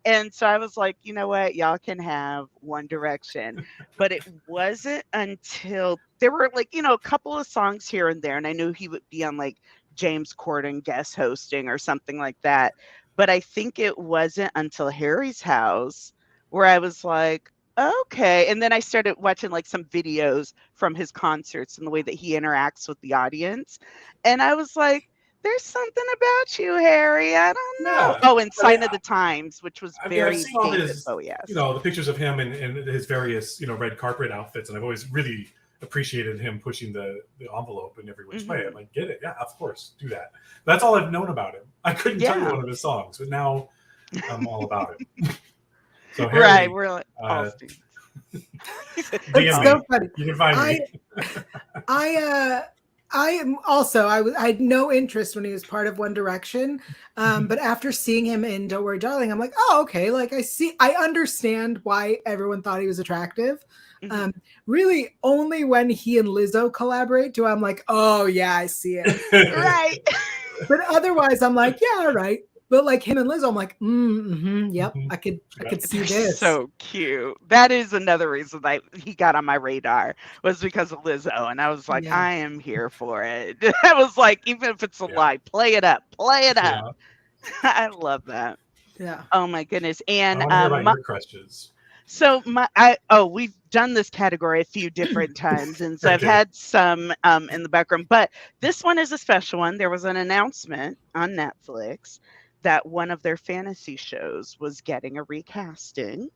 And so I was like, you know what, y'all can have One Direction. But it wasn't until there were like, a couple of songs here and there, and I knew he would be on like James Corden guest hosting or something like that. But I think it wasn't until Harry's House where I was like, okay. And then I started watching like some videos from his concerts and the way that he interacts with the audience. And I was like, there's something about you, Harry. I don't know. Oh, and Sign of the Times, which was very I've seen all David his, Bowie-esque. the pictures of him and his various, red carpet outfits. And I've always really appreciated him pushing the envelope in every which way. I'm like, get it. Yeah, of course. Do that. That's all I've known about him. I couldn't tell you one of his songs, but now I'm all about it. So Harry, we're like all students. It's so funny. You can find me. I am also, I had no interest when he was part of One Direction. But after seeing him in Don't Worry Darling, I'm like, oh, okay. Like I understand why everyone thought he was attractive. Really only when he and Lizzo collaborate do I'm like, oh yeah, I see it. Right. But otherwise I'm like, yeah, all right. But like him and Lizzo, I'm like, yep, I could see this. So cute. That is another reason that he got on my radar was because of Lizzo, and I was like, I am here for it. I was like, even if it's a lie, play it up. I love that. Yeah. Oh my goodness. And I want to hear about your crushes. So we've done this category a few different times, and so I've had some in the background, but this one is a special one. There was an announcement on Netflix that one of their fantasy shows was getting a recasting,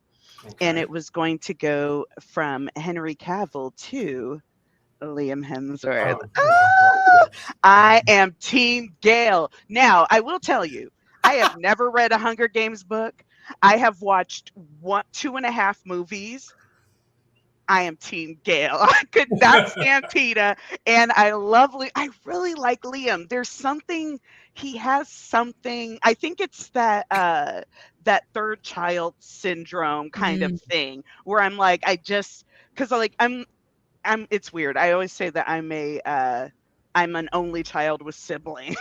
and it was going to go from Henry Cavill to Liam Hemsworth. I am Team Gale. Now, I will tell you, I have never read a Hunger Games book. I have watched 2.5 movies. I am Team Gale. I could not stand Peeta, and I really like Liam. There's something. He has something. I think it's that third child syndrome kind of thing where I'm like, because I'm. It's weird. I always say that I'm an only child with siblings.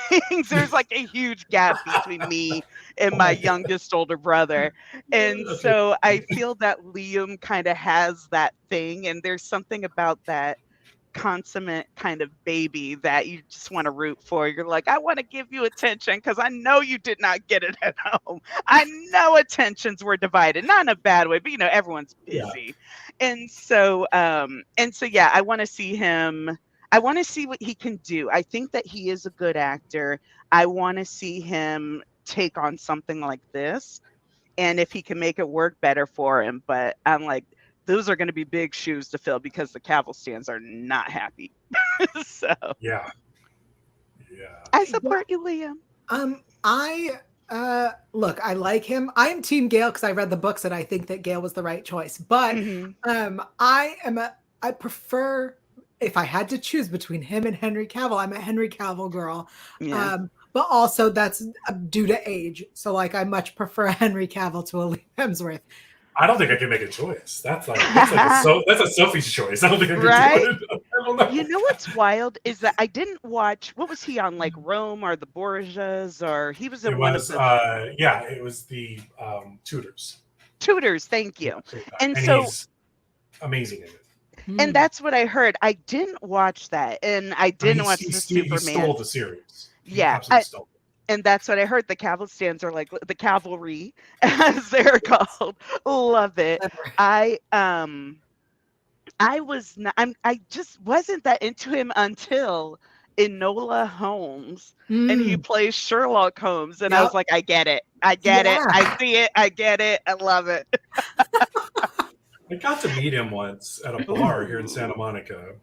There's like a huge gap between me and my youngest older brother. And so I feel that Liam kind of has that thing. And there's something about that consummate kind of baby that you just want to root for. You're like, I want to give you attention because I know you did not get it at home. I know attentions were divided, not in a bad way, but everyone's busy. Yeah. And so yeah, I want to see him. I want to see what he can do. I think that he is a good actor. I want to see him take on something like this, and if he can make it work, better for him. But I'm like, those are going to be big shoes to fill because the Cavill stands are not happy. So yeah, I support you, Liam. Look, I like him. I'm Team Gale because I read the books and I think that Gale was the right choice. But I prefer, if I had to choose between him and Henry Cavill, I'm a Henry Cavill girl. Yeah. But also that's due to age. So like I much prefer Henry Cavill to a Liam Hemsworth. I don't think I can make a choice. That's a Sophie's choice. I don't think I can do it. I don't know. You know what's wild is that I didn't watch. What was he on? Like Rome or the Borgias, or he was in one of the. It was the Tudors. Tudors, thank you. And so he's amazing in it. And that's what I heard. I didn't watch that, and I didn't watch the Superman. He stole the series. And that's what I heard. The Cavill stands are like the cavalry, as they're called. Love it. I just wasn't that into him until Enola Holmes, and he plays Sherlock Holmes, and I was like, I get it. I get it. I see it. I get it. I love it. I got to meet him once at a bar here in Santa Monica.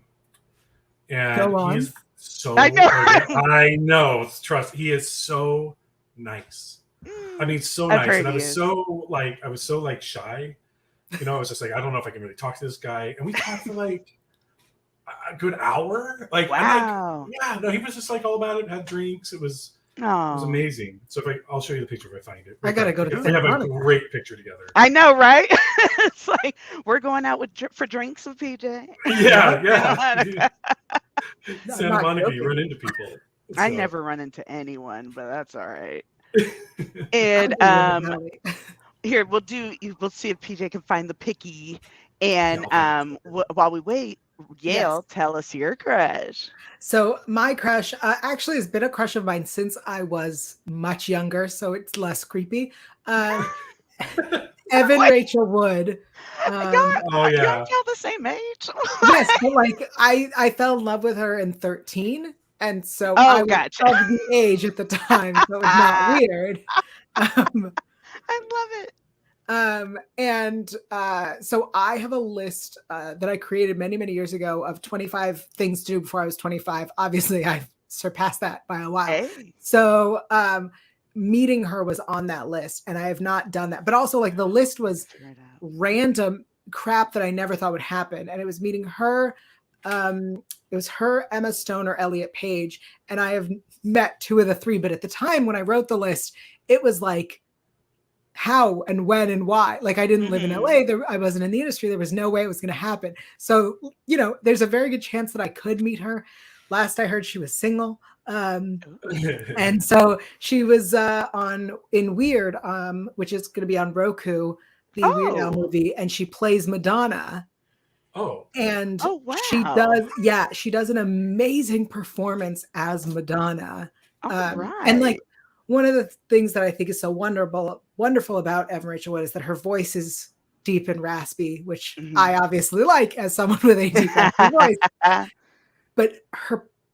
And he's so I know. Trust. He is so nice. I mean, so nice. And I was so shy. You know, I was just like, I don't know if I can really talk to this guy. And we talked for like a good hour. Like, wow. He was just like all about it. Had drinks. It was amazing. So I'll show you the picture if I find it. I gotta go to. We have a great picture together. I know, right? It's like we're going out for drinks with PJ. Yeah. Santa Monica, you run into people. So. I never run into anyone, but that's all right. And here we'll see if PJ can find the picky. And while we wait, Yael, tell us your crush. So my crush actually has been a crush of mine since I was much younger, so it's less creepy. Evan Rachel Wood. Y'all the same age. Yes, but like I fell in love with her in 13, and so I was of the age at the time, so it was not weird. I love it. So I have a list that I created many, many years ago of 25 things to do before I was 25. Obviously, I've surpassed that by a while. Hey. So meeting her was on that list, and I have not done that. But also, like, the list was random crap that I never thought would happen, and it was meeting her. It was her, Emma Stone, or Elliot Page, and I have met 2 of the 3. But at the time when I wrote the list, it was like, how and when and why. Like, I didn't live in LA. I wasn't in the industry. There was no way it was going to happen. So, you know, there's a very good chance that I could meet her. Last I heard, she was single. And so she was in Weird, which is going to be on Roku, the Weird Al movie, and she plays Madonna. And she does an amazing performance as Madonna. And like, one of the things that I think is so wonderful about Evan Rachel Wood is that her voice is deep and raspy, which I obviously like as someone with a deep raspy voice. But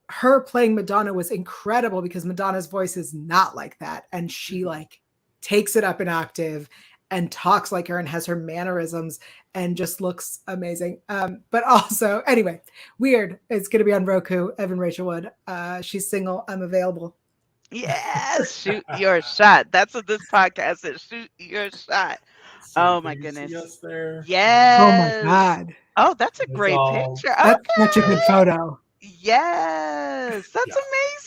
her playing Madonna was incredible because Madonna's voice is not like that, and she like takes it up an octave and talks like her and has her mannerisms and just looks amazing. But also, anyway, Weird. It's going to be on Roku. Evan Rachel Wood. She's single. I'm available. Yes, shoot your shot. That's what this podcast is. Shoot your shot. Oh my goodness. Yes. Oh my God. Oh, that's a great picture. That's such a good photo. Yes, that's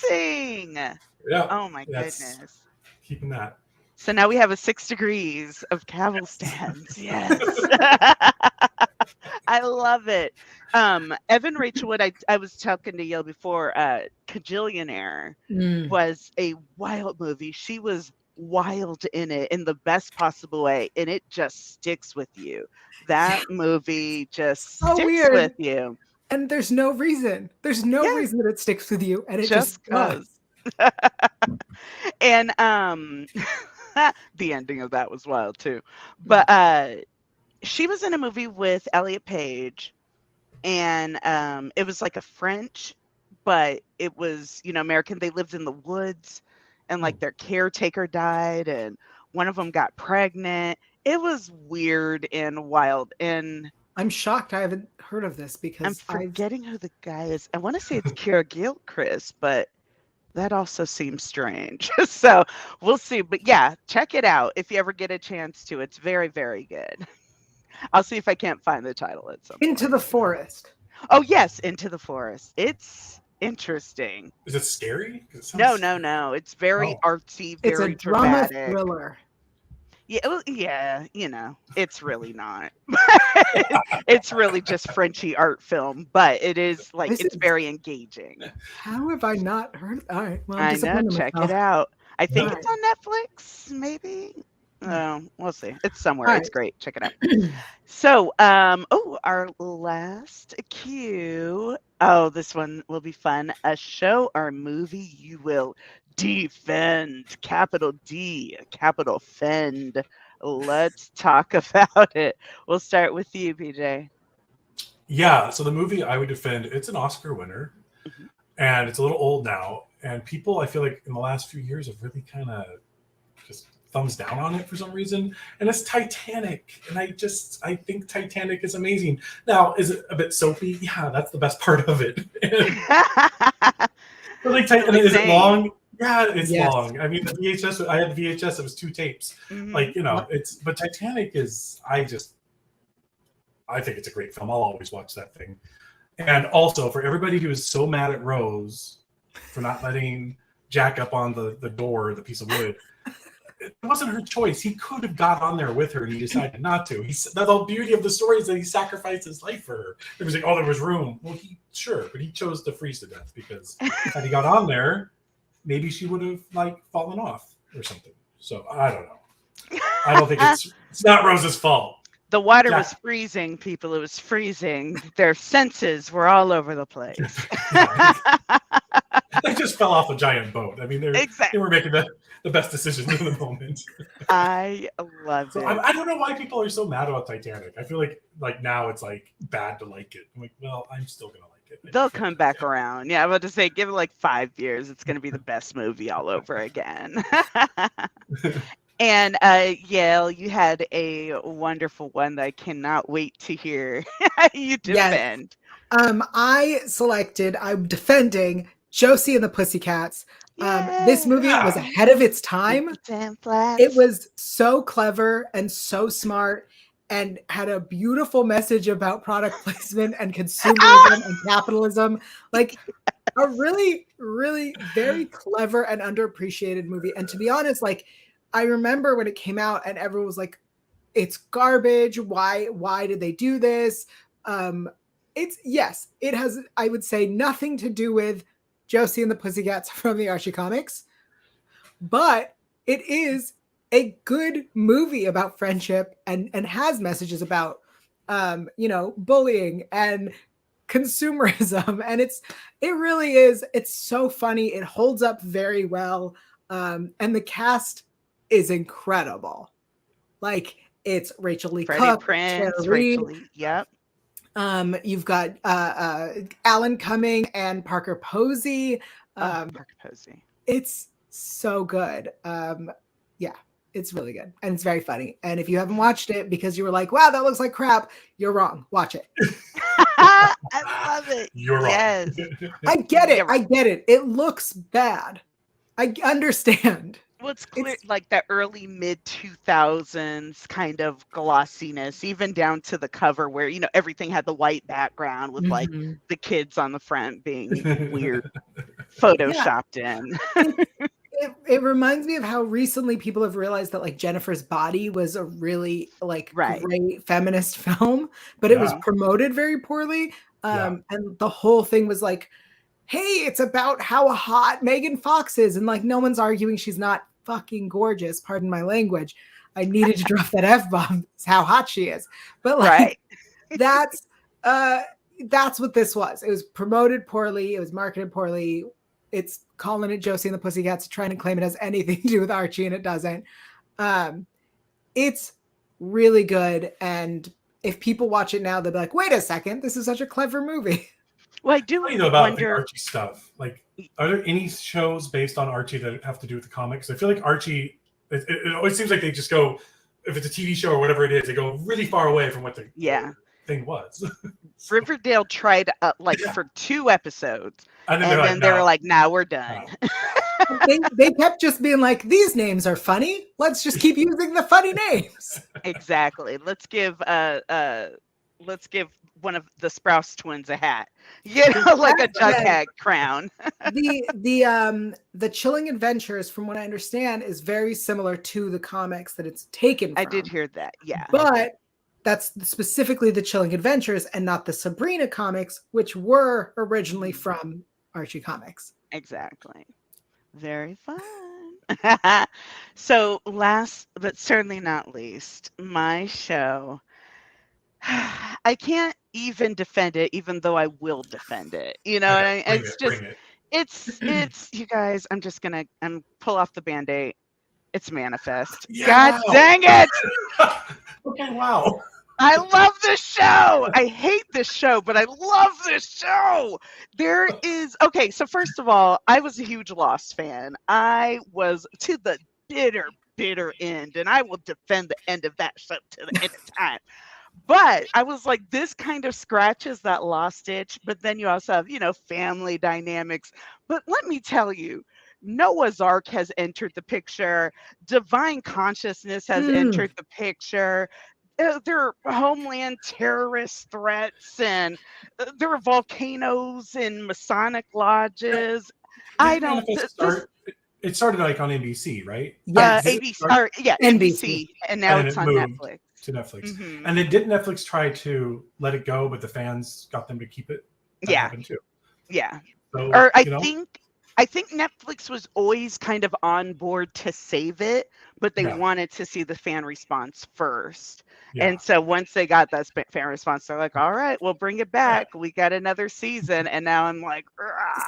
amazing. Yeah. Oh my goodness. Keeping that. So now we have a 6 degrees of camel stands. Yes. I love it. Evan Rachel Wood, I was talking to Yael before, Cajillionaire was a wild movie. She was wild in it in the best possible way, and it just sticks with you. That movie just sticks with you. And there's no reason. There's no reason that it sticks with you, and it just does. And the ending of that was wild too. But she was in a movie with Elliot Page, and it was like a French, but it was, you know, American. They lived in the woods, and like their caretaker died, and one of them got pregnant. It was weird and wild. And I'm shocked I haven't heard of this because I'm forgetting who the guy is. I want to say it's Kira Gilchrist, but that also seems strange. So we'll see. But yeah, check it out if you ever get a chance to. It's very, very good. I'll see if I can't find the title at some point. Into the Forest. Oh, yes. Into the Forest. It's interesting. Is it scary? No. It's very artsy, very it's a dramatic. Drama thriller. Yeah, you know, it's really not. It's really just Frenchy art film, but it is like it's very engaging. How have I not heard? All right, well, I know. Check it out. I think it's on Netflix, maybe. We'll see. It's somewhere. It's great. Check it out. So, our last cue. Oh, this one will be fun. A show or movie you will defend. Capital D, capital fend. Let's talk about it. We'll start with you, PJ. Yeah. So the movie I would defend, it's an Oscar winner, and it's a little old now. And people, I feel like in the last few years, have really kind of just thumbs down on it for some reason, and it's Titanic, and I think Titanic is amazing. Now, is it a bit soapy? Yeah, that's the best part of it. But like, is it long? Yeah, it's long. I mean, the VHS. I had the VHS. It was 2 tapes. Mhm. Like, you know, but Titanic is. I think it's a great film. I'll always watch that thing. And also, for everybody who is so mad at Rose for not letting Jack up on the door, the piece of wood, it wasn't her choice. He could have got on there with her, and he decided not to. The whole beauty of the story is that he sacrificed his life for her. It was like, oh, there was room. Well, but he chose to freeze to death, because had he got on there, maybe she would have like fallen off or something. So I don't know. I don't think it's not Rose's fault. The water was freezing, people. It was freezing. Their senses were all over the place. They just fell off a giant boat. I mean, they were making the best decisions in the moment. I love it. I don't know why people are so mad about Titanic. I feel like now it's like bad to like it. I'm like, well, I'm still gonna like it. They'll come back around. Yeah, I was about to say, give it like 5 years. It's gonna be the best movie all over again. And Yael, you had a wonderful one that I cannot wait to hear you defend. Yes. I'm defending Josie and the Pussycats. This movie was ahead of its time. It was so clever and so smart, and had a beautiful message about product placement and consumerism and capitalism. Like, a really, really very clever and underappreciated movie. And to be honest, like, I remember when it came out and everyone was like, it's garbage. Why did they do this? It has, I would say, nothing to do with Josie and the Pussycats from the Archie comics, but it is a good movie about friendship and has messages about, bullying and consumerism. And it really is. It's so funny. It holds up very well. And the cast is incredible. Like, it's Rachel Lee Cook, Prince, Rachel Lee, yep. You've got Alan Cumming and Parker Posey. Parker Posey. It's so good. It's really good. And it's very funny. And if you haven't watched it because you were like, wow, that looks like crap, you're wrong. Watch it. I love it. You're wrong. Yes. I get it. It looks bad. I understand. Well, it's clear, like the early mid 2000s kind of glossiness, even down to the cover where, everything had the white background with like the kids on the front being weird photoshopped in. It reminds me of how recently people have realized that like Jennifer's Body was a really like great feminist film, but it was promoted very poorly. And the whole thing was like, hey, it's about how hot Megan Fox is. And like, no one's arguing she's not fucking gorgeous. Pardon my language. I needed to drop that F-bomb. It's how hot she is. But like, that's what this was. It was promoted poorly. It was marketed poorly. It's calling it Josie and the Pussycats, trying to claim it has anything to do with Archie, and it doesn't. It's really good. And if people watch it now, they'll be like, wait a second, this is such a clever movie. Well, I do wonder about the Archie stuff. Like, are there any shows based on Archie that have to do with the comics? I feel like Archie, it always seems like they just go, if it's a TV show or whatever it is, they go really far away from what the thing was. Riverdale tried for 2 episodes, and then they were like, "Nah, we're done." They kept just being like, "These names are funny. Let's just keep using the funny names." Exactly. Let's give one of the Sprouse twins a hat, like a Jughead crown. The Chilling Adventures, from what I understand, is very similar to the comics that it's taken from. I did hear that, yeah. But that's specifically the Chilling Adventures and not the Sabrina comics, which were originally from Archie comics. Exactly. Very fun. So last but certainly not least, my show. I can't even defend it, even though I will defend it. It's you guys, I'm pull off the Band-Aid. It's Manifest. Yeah. God dang it! Okay, wow. I love this show. I hate this show, but I love this show. So first of all, I was a huge Lost fan. I was to the bitter bitter end, and I will defend the end of that show to the end of time. But I was like, this kind of scratches that lost itch. But then you also have, family dynamics. But let me tell you, Noah's Ark has entered the picture. Divine consciousness has entered the picture. There are homeland terrorist threats, and there are volcanoes in Masonic lodges. I don't. It started like on NBC, right? Yes. ABC, NBC, and now it's on Netflix. To Netflix. Mm-hmm. And then didn't Netflix try to let it go, but the fans got them to keep it? That happened too. Yeah. So, or I think Netflix was always kind of on board to save it, but they wanted to see the fan response first. Yeah. And so once they got that fan response, they're like, all right, we'll bring it back. Yeah. We got another season. And now I'm like,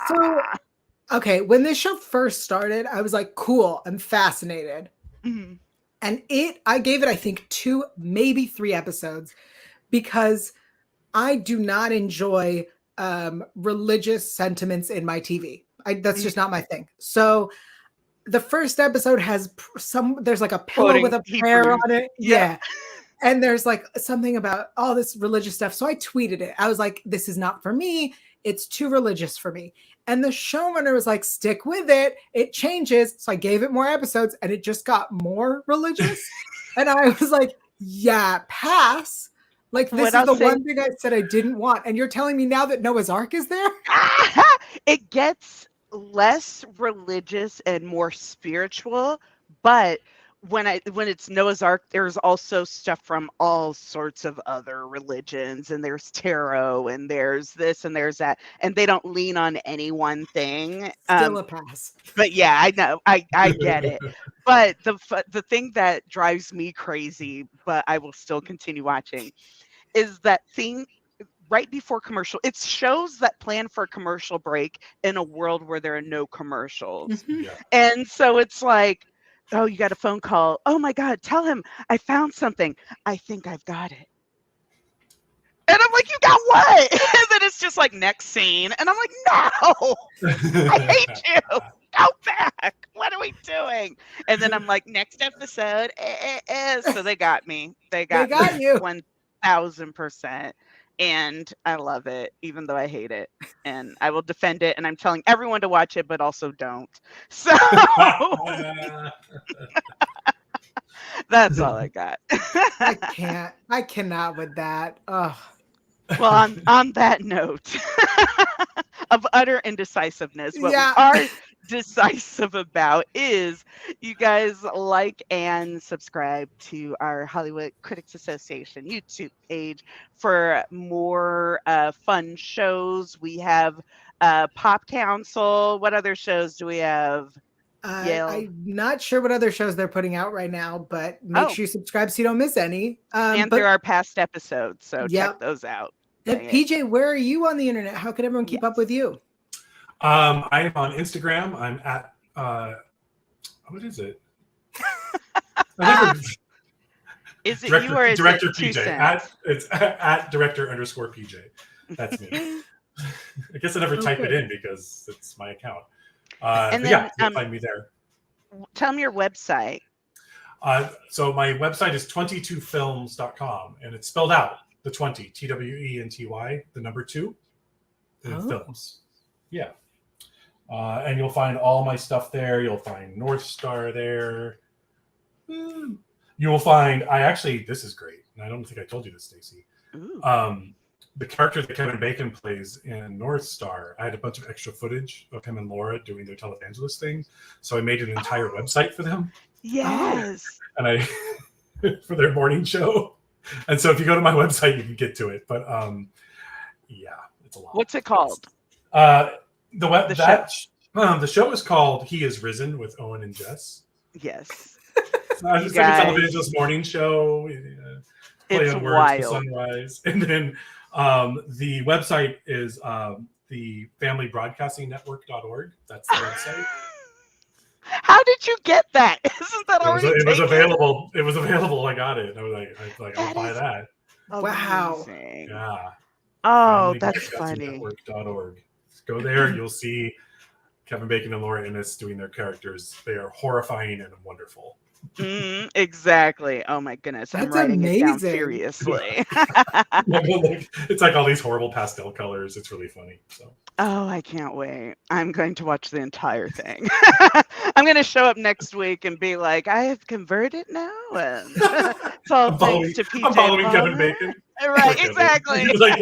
so, okay, when this show first started, I was like, cool, I'm fascinated. Mm-hmm. And I gave it, I think, 2, maybe 3 episodes, because I do not enjoy religious sentiments in my TV. That's just not my thing. So the first episode has there's like a pillow with a prayer on it. Yeah. And there's like something about all this religious stuff. So I tweeted it. I was like, this is not for me. It's too religious for me. And the showrunner was like, stick with it. It changes. So I gave it more episodes and it just got more religious. And I was like, yeah, pass. Like, this is the one thing I said I didn't want. And you're telling me now that Noah's Ark is there? It gets less religious and more spiritual, but when it's Noah's Ark, there's also stuff from all sorts of other religions, and there's tarot, and there's this and there's that, and they don't lean on any one thing. Still a pass. But yeah, I know, I get it. But the thing that drives me crazy, but I will still continue watching, is that thing right before commercial. It's shows that plan for a commercial break in a world where there are no commercials. Mm-hmm. Yeah. And so it's like, oh, you got a phone call. Oh my God, tell him I found something. I think I've got it. And I'm like, you got what? And then it's just like, next scene. And I'm like, no, I hate you. Go back. What are we doing? And then I'm like, next episode. So they got me. They got you 1000%. And I love it, even though I hate it. And I will defend it. And I'm telling everyone to watch it, but also don't. So that's all I got. I cannot with that. Ugh. Well, on that note of utter indecisiveness, what we are decisive about is you guys like and subscribe to our Hollywood Critics Association YouTube page for more fun shows. We have Pop Council. What other shows do we have? I'm not sure what other shows they're putting out right now, but make sure you subscribe so you don't miss any. And there are past episodes, so check those out. And PJ, where are you on the internet? How can everyone keep up with you? I am on Instagram. I'm at what is it? Is it you or is Director it PJ? It's at Director_PJ. That's me. I guess I never type it in because it's my account. And then, you'll find me there. Tell me your website. So my website is 22films.com, and it's spelled out, the 20, TWENTY, the number 2, films. Yeah. And you'll find all my stuff there. You'll find North Star there. You will find, this is great, and I don't think I told you this, Stacey. The character that Kevin Bacon plays in North Star, I had a bunch of extra footage of him and Laura doing their televangelist thing. So I made an entire website for them. Yes. And for their morning show. And so if you go to my website, you can get to it. But it's a lot. What's it called? The show is called He Is Risen with Owen and Jess. Yes. It's like a televangelist morning show. Play on words for sunrise. And then the website is the familybroadcastingnetwork.org. That's the website. How did you get that? Isn't that already it was available. It was available. I got it. I was like, I'll buy that. Wow. Yeah. Oh, that's funny. Network.org. Go there. You'll see Kevin Bacon and Laura Innes doing their characters. They are horrifying and wonderful. Exactly. Oh my goodness. I'm That's writing it down amazing. furiously. It's like all these horrible pastel colors. It's really funny. So. Oh, I can't wait. I'm going to watch the entire thing. I'm going to show up next week and be like, I have converted now. And it's all thanks to PJ. I'm following Kevin Bacon. Right, exactly. He's like,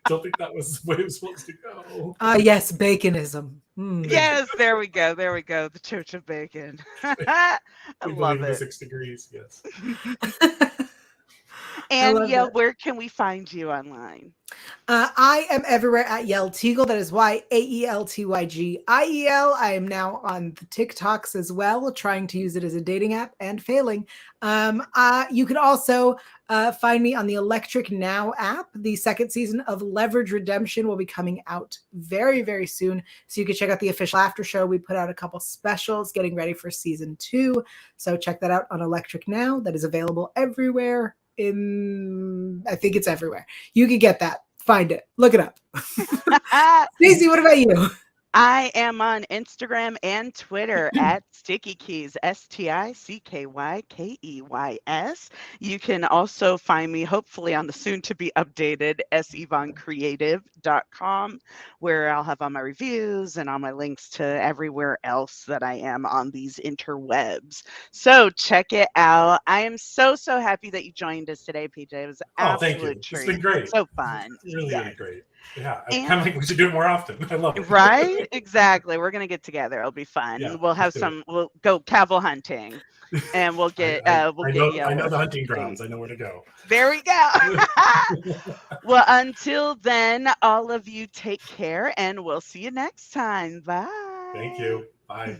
don't think that was the way it was supposed to go. Yes, baconism. Yes, there we go. There we go. The Church of Bacon. I love it. 6 degrees, yes. And Yael, where can we find you online? I am everywhere at Yael Tygiel. That is YAELTYGIEL. I am now on the TikToks as well, trying to use it as a dating app and failing. You can also find me on the Electric Now app. The second season of Leverage Redemption will be coming out very, very soon. So you can check out the official after show. We put out a couple specials getting ready for season 2. So check that out on Electric Now. That is available everywhere. I think it's everywhere. You can get that. Find it. Look it up. Stacey, what about you? I am on Instagram and Twitter at Sticky Keys, STICKYKEYS. You can also find me, hopefully, on the soon-to-be updated syvonnecreative.com, where I'll have all my reviews and all my links to everywhere else that I am on these interwebs. So check it out. I am so happy that you joined us today, PJ. It was thank you. treat. It's been great. So fun. It's really great. Yeah, I kind of think we should do it more often. I love it. Right? Exactly. We're gonna get together. It'll be fun. Yeah, we'll have some. We'll go cavil hunting, and we'll get. I know the hunting grounds. I know where to go. There we go. Well, until then, all of you take care, and we'll see you next time. Bye. Thank you. Bye.